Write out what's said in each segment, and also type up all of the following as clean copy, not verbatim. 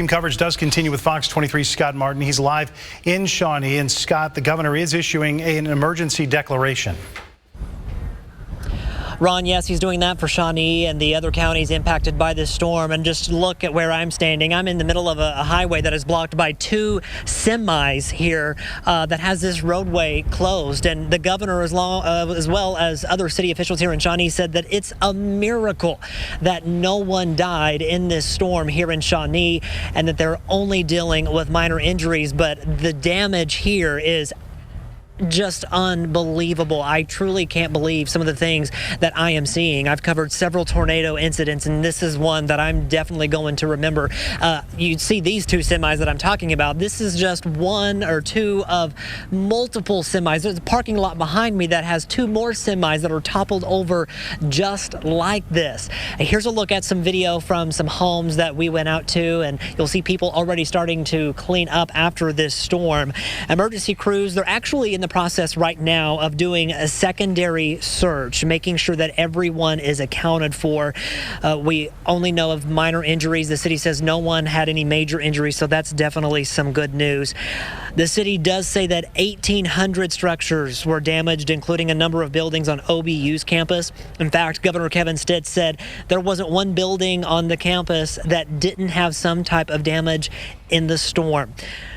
Team coverage does continue with Fox 23's Scott Martin. He's live in Shawnee. And Scott, the governor is issuing an emergency declaration. Ron, yes, he's doing that for Shawnee and the other counties impacted by this storm. And just look at where I'm standing. I'm in the middle of a highway that is blocked by two semis here that has this roadway closed. And the governor, as well as other city officials here in Shawnee, said that it's a miracle that no one died in this storm here in Shawnee and that they're only dealing with minor injuries. But the damage here is just unbelievable. I truly can't believe some of the things that I am seeing. I've covered several tornado incidents, and this is one that I'm definitely going to remember. You see these two semis that I'm talking about. This is just one or two of multiple semis. There's a parking lot behind me that has two more semis that are toppled over just like this. Here's a look at some video from some homes that we went out to, and you'll see people already starting to clean up after this storm. Emergency crews, they're actually in the process right now of doing a secondary search, making sure that everyone is accounted for. We only know of minor injuries. The city says no one had any major injuries, so that's definitely some good news. The city does say that 1,800 structures were damaged, including a number of buildings on OBU's campus. In fact, Governor Kevin Stitt said there wasn't one building on the campus that didn't have some type of damage in the storm.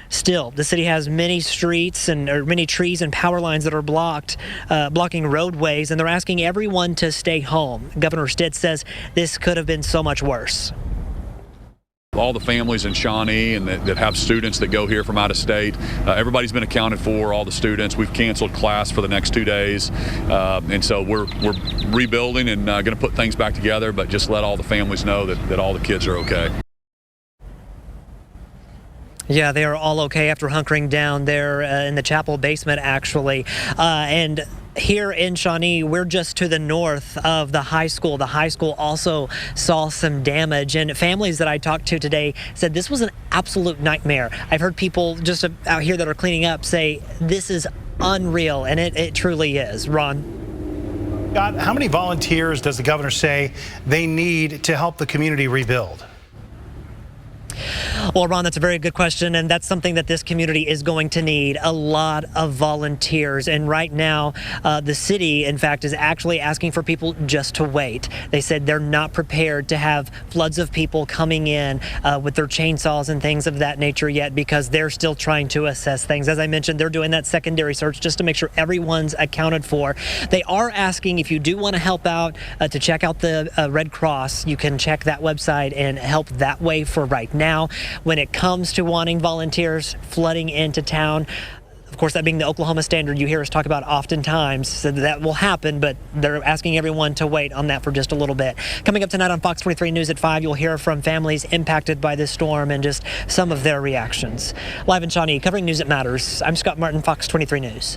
Still, the city has many streets or many trees and power lines that are blocking roadways, and they're asking everyone to stay home. Governor Stitt says this could have been so much worse. All the families in Shawnee and that have students that go here from out of state, everybody's been accounted for, all the students. We've canceled class for the next 2 days, and so we're rebuilding and going to put things back together, but just let all the families know that all the kids are okay. Yeah, they are all okay after hunkering down there in the chapel basement, actually. And here in Shawnee, we're just to the north of the high school. The high school also saw some damage, and families that I talked to today said this was an absolute nightmare. I've heard people just out here that are cleaning up say this is unreal, and it truly is. Ron? Scott, how many volunteers does the governor say they need to help the community rebuild? Well, Ron, that's a very good question, and that's something that this community is going to need, a lot of volunteers. And right now, the city, in fact, is actually asking for people just to wait. They said they're not prepared to have floods of people coming in with their chainsaws and things of that nature yet, because they're still trying to assess things. As I mentioned, they're doing that secondary search just to make sure everyone's accounted for. They are asking, if you do want to help out, to check out the Red Cross. You can check that website and help that way for right now. When it comes to wanting volunteers flooding into town, of course, that being the Oklahoma standard you hear us talk about oftentimes, so that will happen, but they're asking everyone to wait on that for just a little bit. Coming up tonight on Fox 23 News at 5, you'll hear from families impacted by this storm and just some of their reactions. Live in Shawnee, covering news that matters, I'm Scott Martin, Fox 23 News.